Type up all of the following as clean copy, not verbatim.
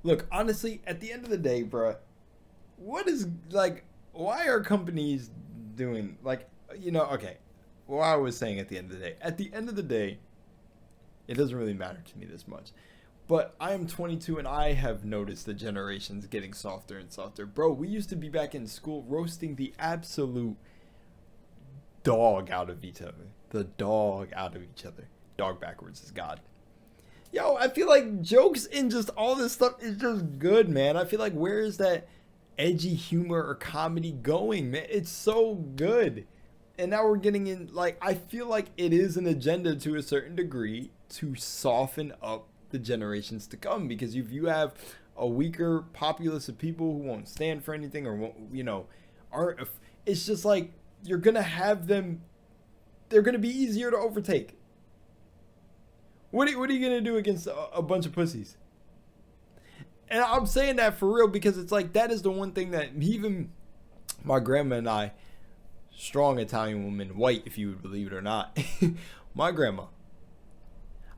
Look, honestly, at the end of the day, bruh, what is like? Why are companies doing like? Okay. What I was saying at the end of the day. At the end of the day, it doesn't really matter to me this much. But I am 22 and I have noticed the generations getting softer and softer. Bro, we used to be back in school roasting the absolute dog out of each other. The dog out of each other. Dog backwards is God. Yo, I feel like jokes and just all this stuff is just good, man. I feel like where is that edgy humor or comedy going, man? It's so good. And now we're getting in, like, I feel like it is an agenda to a certain degree to soften up the generations to come, because if you have a weaker populace of people who won't stand for anything or won't, aren't, it's just like you're gonna have them, they're gonna be easier to overtake. What are you gonna do against a bunch of pussies? And I'm saying that for real because it's like that is the one thing that even my grandma and I, strong Italian woman, white if you would believe it or not, my grandma,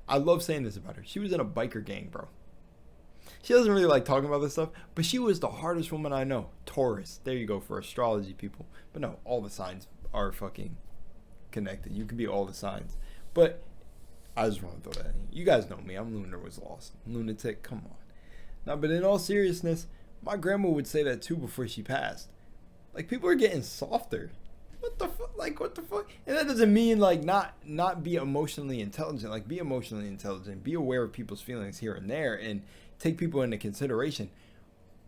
I love saying this about her. She was in a biker gang, bro. She doesn't really like talking about this stuff, but she was the hardest woman I know. Taurus. There you go for astrology people. But no, all the signs are fucking connected. You can be all the signs. But I just want to throw that in. You guys know me. I'm Lunar was lost. Lunatic. Come on. Now, but in all seriousness, my grandma would say that too before she passed. Like, people are getting softer. What the fuck? Like, what the fuck? And that doesn't mean like not be emotionally intelligent. Like, be emotionally intelligent. Be aware of people's feelings here and there, and take people into consideration.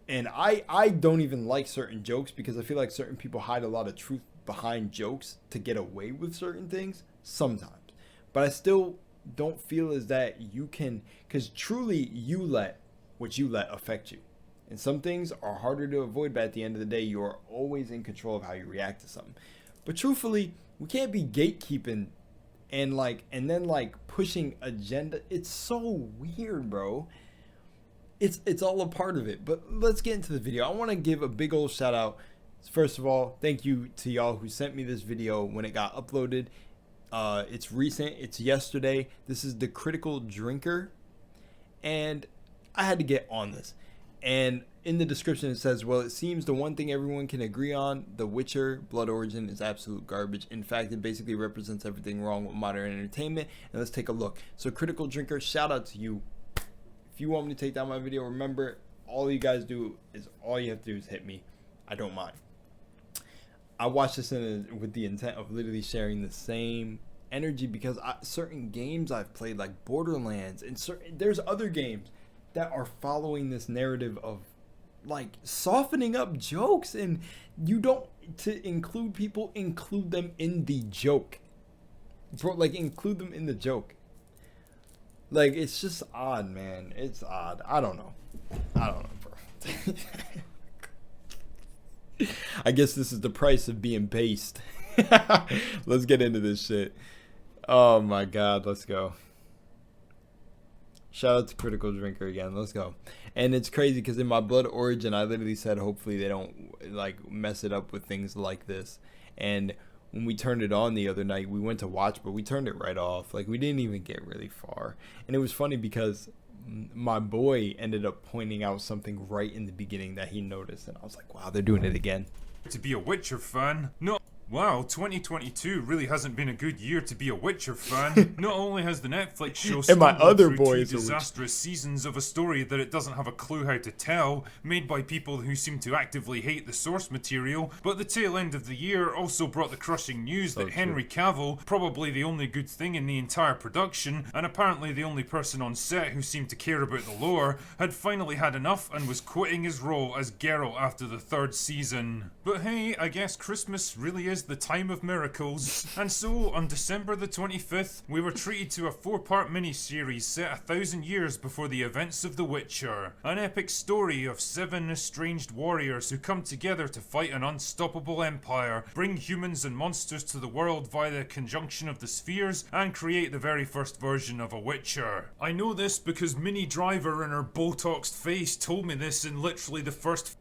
And I don't even like certain jokes because I feel like certain people hide a lot of truth behind jokes to get away with certain things sometimes. But I still don't feel as that you can, because truly you let what you let affect you. And some things are harder to avoid, but at the end of the day, you are always in control of how you react to something. But truthfully, we can't be gatekeeping and then pushing agenda. It's so weird, bro. It's all a part of it. But let's get into the video. I want to give a big old shout out. First of all, thank you to y'all who sent me this video when it got uploaded. It's recent. It's yesterday. This is the Critical Drinker, and I had to get on this. And in the description it says, well, it seems the one thing everyone can agree on, The Witcher Blood Origin, is absolute garbage. In fact, it basically represents everything wrong with modern entertainment. And let's take a look. So Critical Drinker, shout out to you. If you want me to take down my video, remember, all you guys do is, all you have to do is hit me. I don't mind. I watched this with the intent of literally sharing the same energy, because certain games I've played, like Borderlands, and there's other games that are following this narrative of like softening up jokes, and you don't, to include people, include them in the joke, bro. Like, include them in the joke. Like, it's just odd, man. It's odd. I don't know, bro. I guess this is the price of being based. Let's get into this shit. Oh my god, let's go. Shout out to Critical Drinker again. Let's go. And it's crazy because in my Blood Origin, I literally said hopefully they don't like mess it up with things like this. And when we turned it on the other night, we went to watch, but we turned it right off. Like, we didn't even get really far. And it was funny because my boy ended up pointing out something right in the beginning that he noticed. And I was like, wow, they're doing it again. To be a Witcher fan? No. Wow, 2022 really hasn't been a good year to be a Witcher fan. Not only has the Netflix show stumbled through two disastrous seasons of a story that it doesn't have a clue how to tell, made by people who seem to actively hate the source material, but the tail end of the year also brought the crushing news that Henry Cavill, probably the only good thing in the entire production, and apparently the only person on set who seemed to care about the lore, had finally had enough and was quitting his role as Geralt after the third season. But hey, I guess Christmas really is the time of miracles. And so, on December the 25th, we were treated to a 4-part miniseries set 1,000 years before the events of The Witcher. An epic story of 7 estranged warriors who come together to fight an unstoppable empire, bring humans and monsters to the world via the conjunction of the spheres, and create the very first version of a Witcher. I know this because Minnie Driver and her Botoxed face told me this in literally the first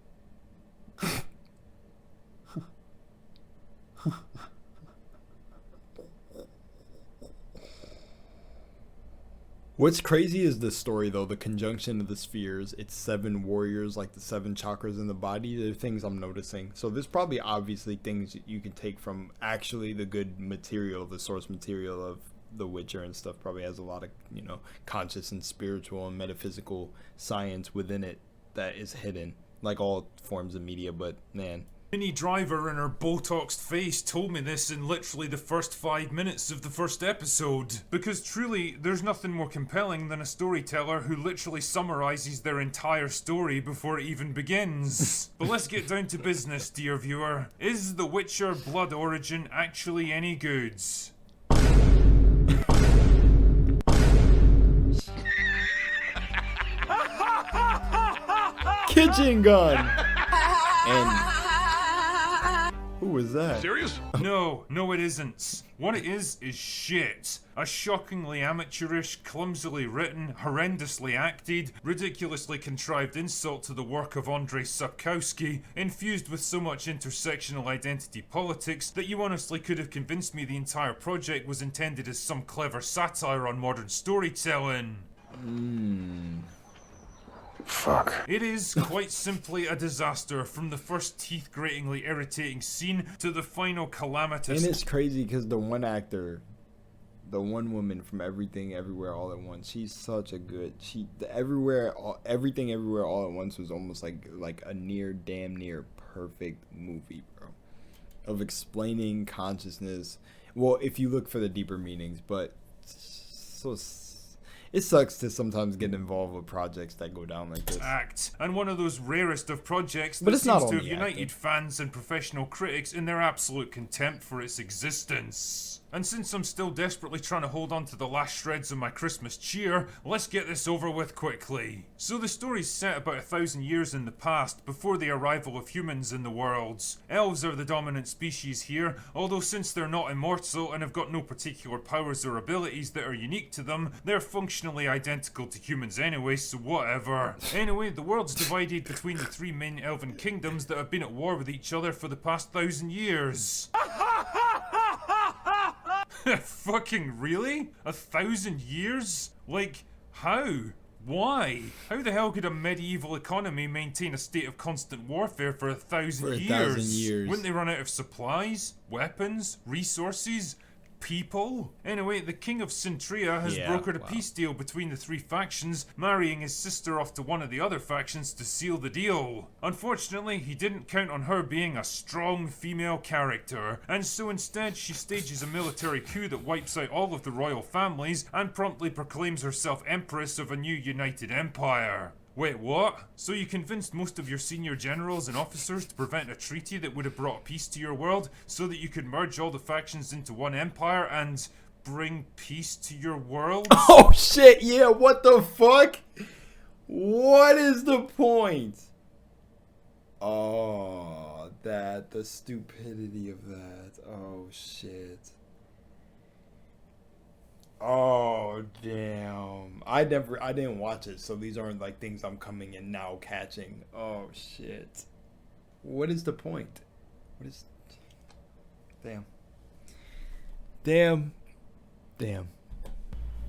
What's crazy is the story, though, the conjunction of the spheres. It's 7 warriors, like the 7 chakras in the body. They're things I'm noticing. So there's probably obviously things you can take from actually the good material, the source material of The Witcher and stuff. Probably has a lot of, you know, conscious and spiritual and metaphysical science within it that is hidden, like all forms of media. But man, Minnie Driver and her Botoxed face told me this in literally the first 5 minutes of the first episode. Because truly, there's nothing more compelling than a storyteller who literally summarizes their entire story before it even begins. But let's get down to business, dear viewer. Is The Witcher Blood Origin actually any good? kitchen gun. And who was that? Serious? No, it isn't. What it is shit. A shockingly amateurish, clumsily written, horrendously acted, ridiculously contrived insult to the work of Andrei Sapkowski, infused with so much intersectional identity politics that you honestly could have convinced me the entire project was intended as some clever satire on modern storytelling. Fuck. It is, quite simply, a disaster, from the first teeth-gratingly irritating scene to the final calamitous... And it's crazy because the one actor, the one woman from Everything Everywhere All at Once, she's such a good... Everything Everywhere All at Once was almost like a damn near perfect movie, bro. Of explaining consciousness. Well, if you look for the deeper meanings, but so... It sucks to sometimes get involved with projects that go down like this. And one of those rarest of projects But that it's not seems to only have united acting. fans and professional critics in their absolute contempt for its existence. And since I'm still desperately trying to hold on to the last shreds of my Christmas cheer, let's get this over with quickly. So the story's set about 1,000 years in the past, before the arrival of humans in the world. Elves are the dominant species here, although since they're not immortal and have got no particular powers or abilities that are unique to them, they're functionally identical to humans anyway, so whatever. Anyway, the world's divided between the 3 main elven kingdoms that have been at war with each other for the past 1,000 years. Fucking really? 1,000 years? Like, how? Why? How the hell could a medieval economy maintain a state of constant warfare for 1,000 years? 1,000 years. Wouldn't they run out of supplies, weapons, resources, people? Anyway, the king of Sintria has brokered a peace deal between the 3 factions, marrying his sister off to one of the other factions to seal the deal. Unfortunately, he didn't count on her being a strong female character, and so instead she stages a military coup that wipes out all of the royal families and promptly proclaims herself empress of a new united empire. Wait, what? So you convinced most of your senior generals and officers to prevent a treaty that would have brought peace to your world so that you could merge all the factions into one empire and bring peace to your world? Oh shit, yeah, what the fuck? What is the point? Oh, the stupidity of that. Oh shit. Oh damn! I didn't watch it, so these aren't like things I'm coming in now catching. Oh shit! What is the point? What is? Damn.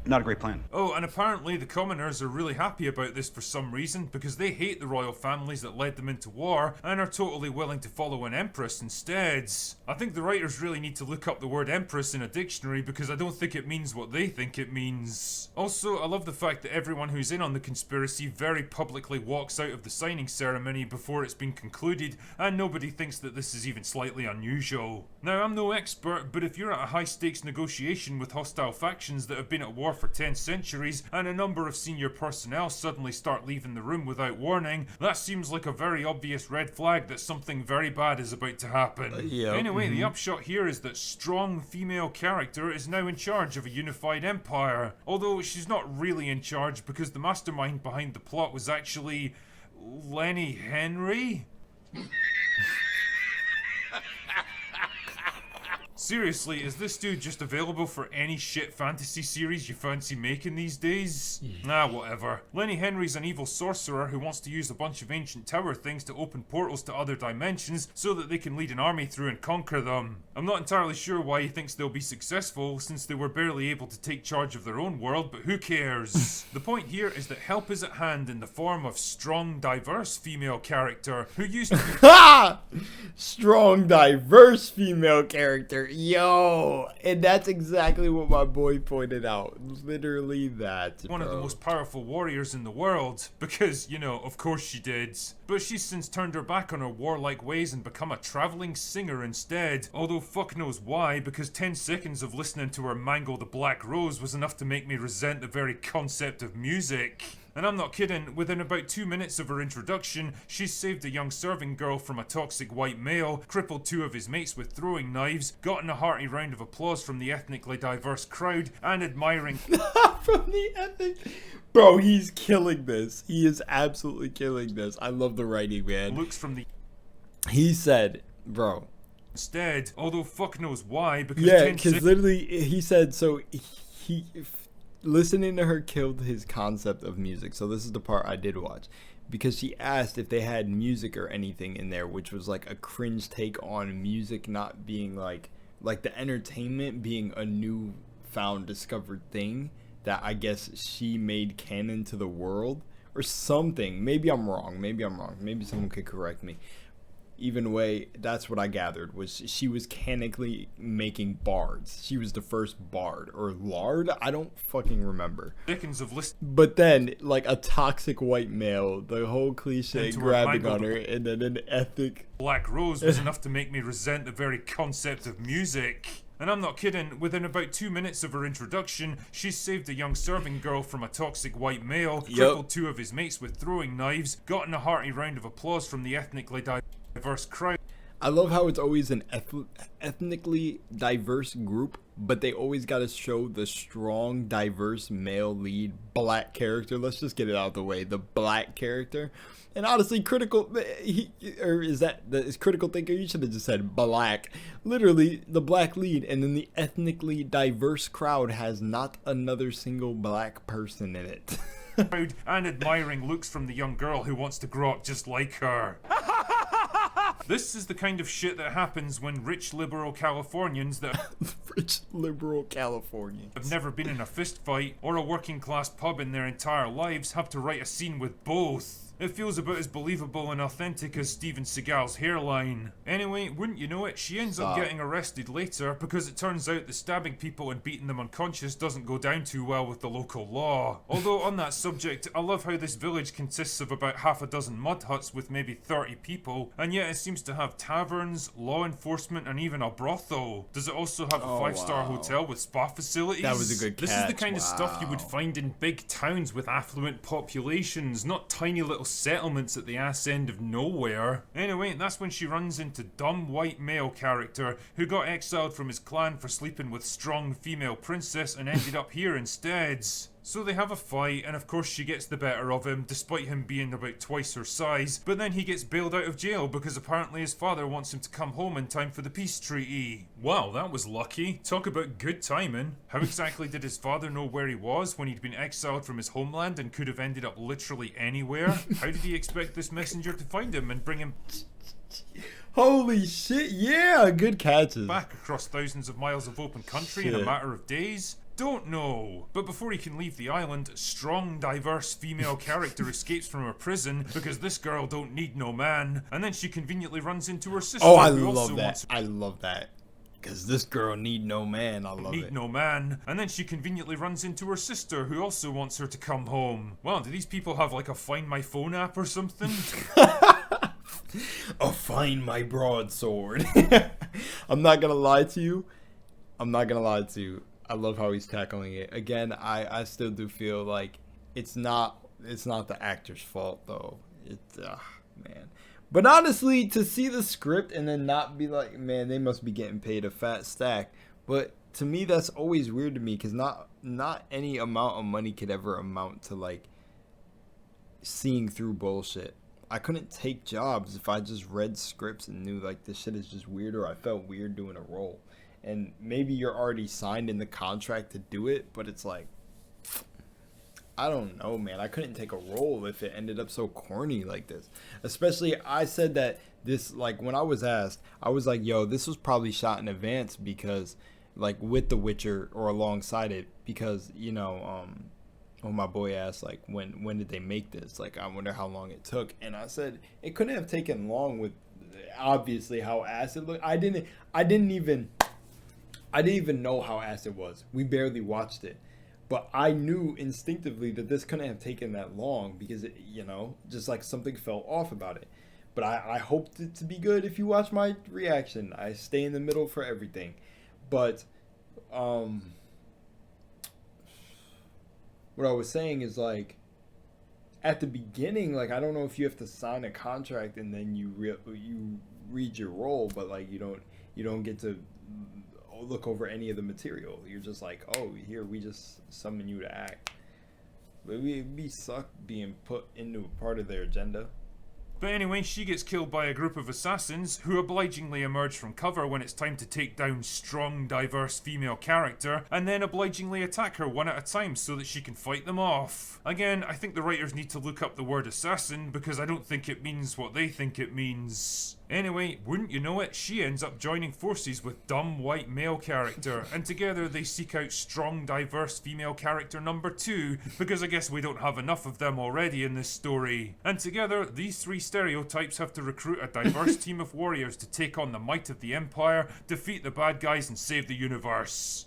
Not a great plan. Oh, and apparently the commoners are really happy about this for some reason, because they hate the royal families that led them into war, and are totally willing to follow an empress instead. I think the writers really need to look up the word empress in a dictionary, because I don't think it means what they think it means. Also, I love the fact that everyone who's in on the conspiracy very publicly walks out of the signing ceremony before it's been concluded, and nobody thinks that this is even slightly unusual. Now, I'm no expert, but if you're at a high-stakes negotiation with hostile factions that have been at war for 10 centuries, and a number of senior personnel suddenly start leaving the room without warning, that seems like a very obvious red flag that something very bad is about to happen. Anyway, the upshot here is that strong female character is now in charge of a unified empire. Although she's not really in charge, because the mastermind behind the plot was actually Lenny Henry? Seriously, is this dude just available for any shit fantasy series you fancy making these days? Nah, whatever. Lenny Henry's an evil sorcerer who wants to use a bunch of ancient tower things to open portals to other dimensions so that they can lead an army through and conquer them. I'm not entirely sure why he thinks they'll be successful since they were barely able to take charge of their own world, but who cares? The point here is that help is at hand in the form of strong, diverse female character who used to be strong, diverse female character. Yo, and that's exactly what my boy pointed out. Literally that, one of the most powerful warriors in the world. Because, you know, of course she did. But she's since turned her back on her warlike ways and become a traveling singer instead. Although fuck knows why, because 10 seconds of listening to her mangle the Black Rose was enough to make me resent the very concept of music. And I'm not kidding, within about 2 minutes of her introduction, she's saved a young serving girl from a toxic white male, crippled 2 of his mates with throwing knives, gotten a hearty round of applause from the ethnically diverse crowd, and admiring from the ethnic... Bro, he's killing this. He is absolutely killing this. I love the writing, man. Looks from the... He said, bro. Instead, although fuck knows why, because... Yeah, because literally, he said, so he... Listening to her killed his concept of music. So this is the part I did watch, because she asked if they had music or anything in there, which was like a cringe take on music not being like the entertainment being a new found discovered thing that I guess she made canon to the world or something. Maybe I'm wrong. Maybe someone could correct me. Even way, that's what I gathered, was she was canonically making bards. She was the first bard, or lard? I don't fucking remember. But then, like a toxic white male, the whole cliche grabbing on her, and then an ethnic... Black Rose was enough to make me resent the very concept of music. And I'm not kidding, within about 2 minutes of her introduction, she's saved a young serving girl from a toxic white male, crippled 2 of his mates with throwing knives, gotten a hearty round of applause from the ethnically diverse crowd. I love how it's always an ethnically diverse group, but they always got to show the strong, diverse male lead black character. Let's just get it out of the way. The black character. And honestly, Critical Thinker? You should have just said black. Literally, the black lead, and then the ethnically diverse crowd has not another single black person in it. And admiring looks from the young girl who wants to grow up just like her. This is the kind of shit that happens when rich liberal Californians that have never been in a fist fight or a working class pub in their entire lives have to write a scene with both. It feels about as believable and authentic as Steven Seagal's hairline. Anyway, wouldn't you know it, she ends up getting arrested later because it turns out that stabbing people and beating them unconscious doesn't go down too well with the local law. Although on that subject, I love how this village consists of about half a dozen mud huts with maybe 30 people, and yet it seems to have taverns, law enforcement, and even a brothel. Does it also have a 5-star hotel with spa facilities? That was a good catch. This is the kind of stuff you would find in big towns with affluent populations, not tiny little settlements at the ass end of nowhere. Anyway, that's when she runs into dumb white male character who got exiled from his clan for sleeping with strong female princess and ended up here instead. So they have a fight, and of course she gets the better of him, despite him being about twice her size, but then he gets bailed out of jail because apparently his father wants him to come home in time for the peace treaty. Wow, that was lucky. Talk about good timing. How exactly did his father know where he was when he'd been exiled from his homeland and could have ended up literally anywhere? How did he expect this messenger to find him and bring him... Holy shit, yeah, good catches. ...back across thousands of miles of open country in a matter of days? Don't know. But before he can leave the island, strong, diverse female character escapes from her prison because this girl don't need no man, and then she conveniently runs into her sister. Oh, I love that. I love that. Because this girl need no man. I love it. Need no man. And then she conveniently runs into her sister who also wants her to come home. Wow, do these people have like a Find My Phone app or something? Oh, find my broadsword. I'm not gonna lie to you. I love how he's tackling it. Again, I still do feel like it's not the actor's fault though. It's man. But honestly, to see the script and then not be like, man, they must be getting paid a fat stack. But to me, that's always weird to me because not any amount of money could ever amount to like seeing through bullshit. I couldn't take jobs if I just read scripts and knew like this shit is just weird, or I felt weird doing a role. and maybe you're already signed in the contract to do it, but it's like, I don't know, man. I couldn't take a role if it ended up so corny like this. Especially, I said that this, like, when I was asked, I was like, yo, this was probably shot in advance because, like, with The Witcher or alongside it, because, you know, when my boy asked, like, when did they make this? Like, I wonder how long it took. And I said, it couldn't have taken long with, obviously, how ass it looked. I didn't even know how ass it was. We barely watched it. But I knew instinctively that this couldn't have taken that long because, it, you know, just like something felt off about it. But I hoped it to be good if you watch my reaction. I stay in the middle for everything. But what I was saying is, like, at the beginning, like, I don't know if you have to sign a contract and then you read your role, but, like, you don't get to look over any of the material. You're just like, oh, here, we just summon you to act. But it'd be suck being put into a part of their agenda. But anyway, she gets killed by a group of assassins who obligingly emerge from cover when it's time to take down strong, diverse female character, and then obligingly attack her one at a time so that she can fight them off. Again, I think the writers need to look up the word assassin because I don't think it means what they think it means. Anyway, wouldn't you know it, she ends up joining forces with dumb white male character, and together they seek out strong, diverse female character number 2, because I guess we don't have enough of them already in this story. And together, these 3 stereotypes have to recruit a diverse team of warriors to take on the might of the Empire, defeat the bad guys, and save the universe.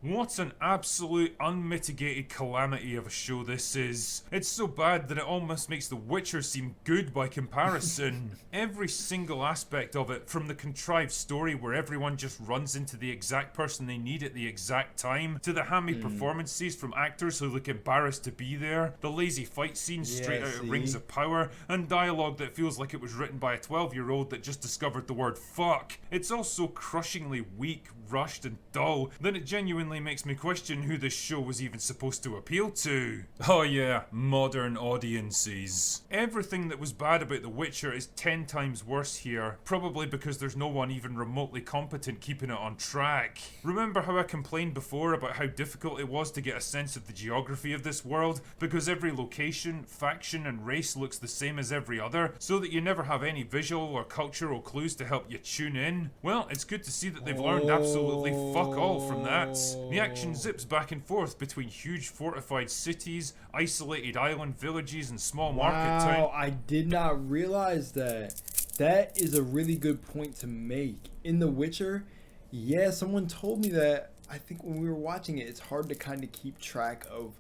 What an absolute unmitigated calamity of a show this is. It's so bad that it almost makes The Witcher seem good by comparison. Every single aspect of it, from the contrived story where everyone just runs into the exact person they need at the exact time, to the hammy performances from actors who look embarrassed to be there, the lazy fight scenes straight out of Rings of Power, and dialogue that feels like it was written by a 12-year-old that just discovered the word fuck. It's all so crushingly weak, rushed, and dull that it genuinely makes me question who this show was even supposed to appeal to. Oh yeah, modern audiences. Everything that was bad about The Witcher is 10 times worse here, probably because there's no one even remotely competent keeping it on track. Remember how I complained before about how difficult it was to get a sense of the geography of this world, because every location, faction, and race looks the same as every other, so that you never have any visual or cultural clues to help you tune in? Well, it's good to see that they've learned absolutely fuck all from that. The action zips back and forth between huge fortified cities, isolated island villages, and small market towns. Wow, I did not realize that. That is a really good point to make. In The Witcher, yeah, someone told me that. I think when we were watching it, it's hard to kind of keep track of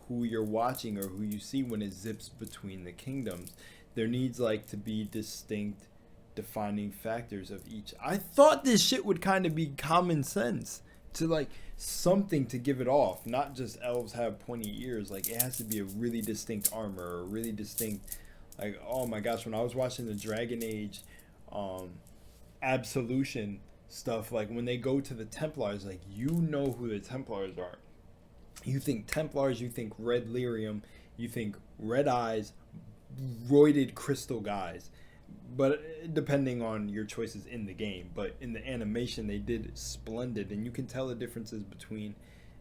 who you're watching or who you see when it zips between the kingdoms. There needs, like, to be distinct defining factors of each. I thought this shit would kind of be common sense, to, like, something to give it off, not just elves have pointy ears. Like, it has to be a really distinct armor, or a really distinct, like, oh my gosh, when I was watching the Dragon Age Absolution stuff, like, when they go to the Templars, like, you know who the Templars are. You think Templars, you think red lyrium, you think red eyes, roided crystal guys. But depending on your choices in the game, but in the animation they did splendid, and you can tell the differences between,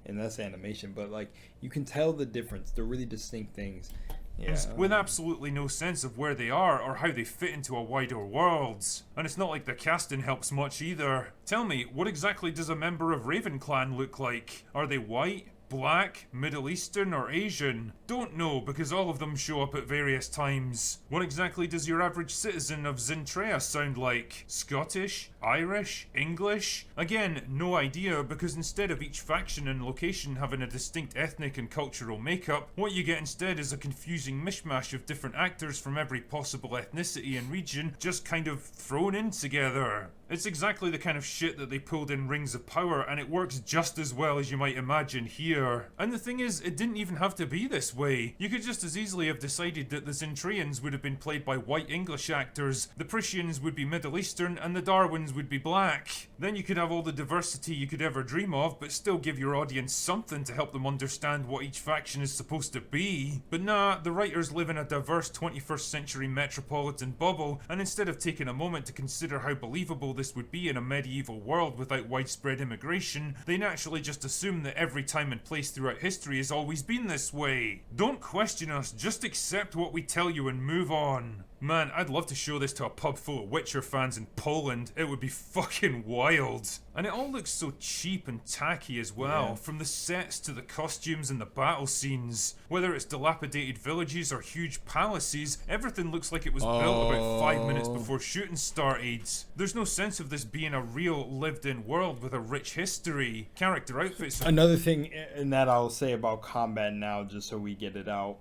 and that's animation, but, like, you can tell the difference. They're really distinct things. Yeah. With absolutely no sense of where they are or how they fit into a wider world. And it's not like the casting helps much either. Tell me, what exactly does a member of Raven Clan look like? Are they white, black, Middle Eastern, or Asian? Don't know, because all of them show up at various times. What exactly does your average citizen of Zintrea sound like? Scottish? Irish? English? Again, no idea, because instead of each faction and location having a distinct ethnic and cultural makeup, what you get instead is a confusing mishmash of different actors from every possible ethnicity and region just kind of thrown in together. It's exactly the kind of shit that they pulled in Rings of Power, and it works just as well as you might imagine here. And the thing is, it didn't even have to be this way. You could just as easily have decided that the Zintreans would have been played by white English actors, the Prussians would be Middle Eastern, and the Darwins would be black. Then you could have all the diversity you could ever dream of, but still give your audience something to help them understand what each faction is supposed to be. But nah, the writers live in a diverse 21st century metropolitan bubble, and instead of taking a moment to consider how believable this would be in a medieval world without widespread immigration, they naturally just assume that every time and place throughout history has always been this way. Don't question us, just accept what we tell you and move on. Man, I'd love to show this to a pub full of Witcher fans in Poland. It would be fucking wild. And it all looks so cheap and tacky as well, Yeah. from the sets to the costumes and the battle scenes. Whether it's dilapidated villages or huge palaces, everything looks like it was built about 5 minutes before shooting started. There's no sense of this being a real lived-in world with a rich history. Character outfits are— Another thing, and that I'll say about combat now, just so we get it out.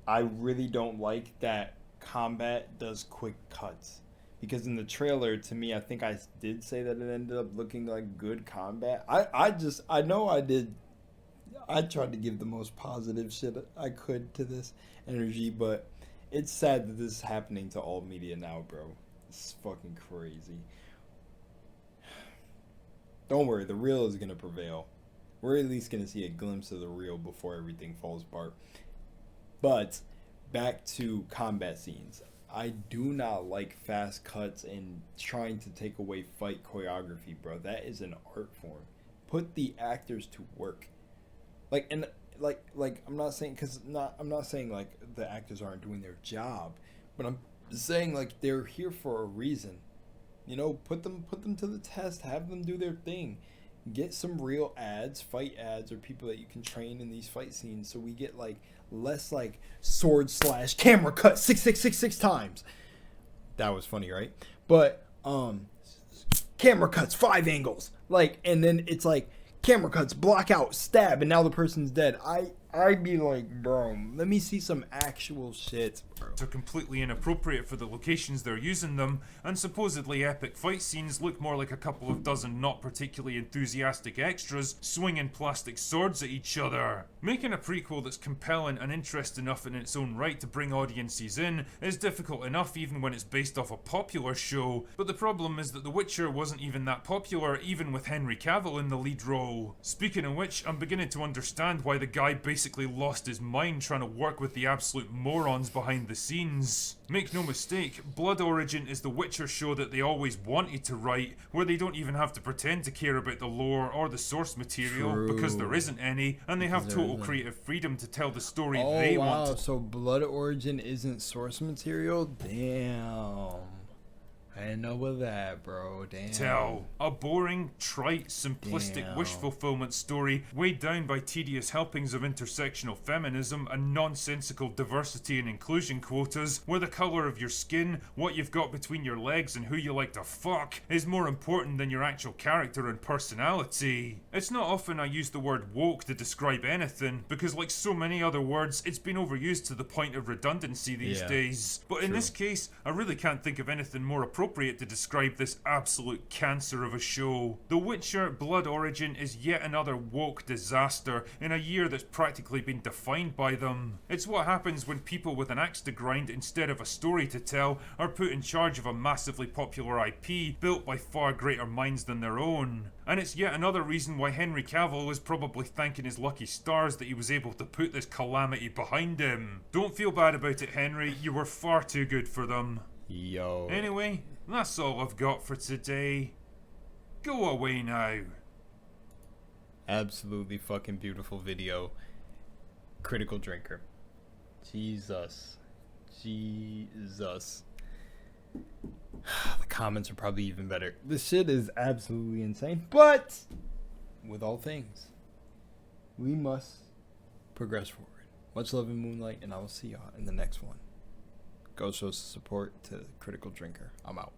I really don't like that combat does quick cuts. Because in the trailer, to me, I think I did say that it ended up looking like good combat. I know I did. I tried to give the most positive shit I could to this energy, but it's sad that this is happening to all media now, bro. It's fucking crazy. Don't worry, the real is gonna prevail. We're at least gonna see a glimpse of the real before everything falls apart. But back to combat scenes. I do not like fast cuts and trying to take away fight choreography, bro. That is an art form. Put the actors to work. I'm not saying I'm not saying like the actors aren't doing their job, but I'm saying like they're here for a reason. You know, put them to the test, have them do their thing. Get some real ads, fight ads, or people that you can train in these fight scenes, so we get like less like sword slash camera cut 6 times. That was funny, right? But camera cuts 5 angles, like, and then it's like camera cuts block out stab, and now the person's dead. I'd be like, bro, let me see some actual shit, bro. Are completely inappropriate for the locations they're using them, and supposedly epic fight scenes look more like a couple of dozen not particularly enthusiastic extras swinging plastic swords at each other. Making a prequel that's compelling and interesting enough in its own right to bring audiences in is difficult enough even when it's based off a popular show, but the problem is that The Witcher wasn't even that popular even with Henry Cavill in the lead role. Speaking of which, I'm beginning to understand why the guy basically lost his mind trying to work with the absolute morons behind the scenes. Make no mistake, Blood Origin is the Witcher show that they always wanted to write, where they don't even have to pretend to care about the lore or the source material. True. Because there isn't any, and they have total creative freedom to tell the story they want. So Blood Origin isn't source material? Damn. I didn't know about that, bro. Damn. Tell. A boring, trite, simplistic wish fulfillment story weighed down by tedious helpings of intersectional feminism and nonsensical diversity and inclusion quotas, where the colour of your skin, what you've got between your legs, and who you like to fuck is more important than your actual character and personality. It's not often I use the word woke to describe anything, because like so many other words, it's been overused to the point of redundancy these days. But in this case, I really can't think of anything more appropriate to describe this absolute cancer of a show. The Witcher Blood Origin is yet another woke disaster in a year that's practically been defined by them. It's what happens when people with an axe to grind instead of a story to tell are put in charge of a massively popular IP built by far greater minds than their own. And it's yet another reason why Henry Cavill is probably thanking his lucky stars that he was able to put this calamity behind him. Don't feel bad about it, Henry, you were far too good for them. Yo. Anyway, that's all I've got for today. Go away now. Absolutely fucking beautiful video. Critical Drinker. Jesus. The comments are probably even better. This shit is absolutely insane. But with all things, we must progress forward. Much love and moonlight, and I will see y'all in the next one. Go show some support to Critical Drinker. I'm out.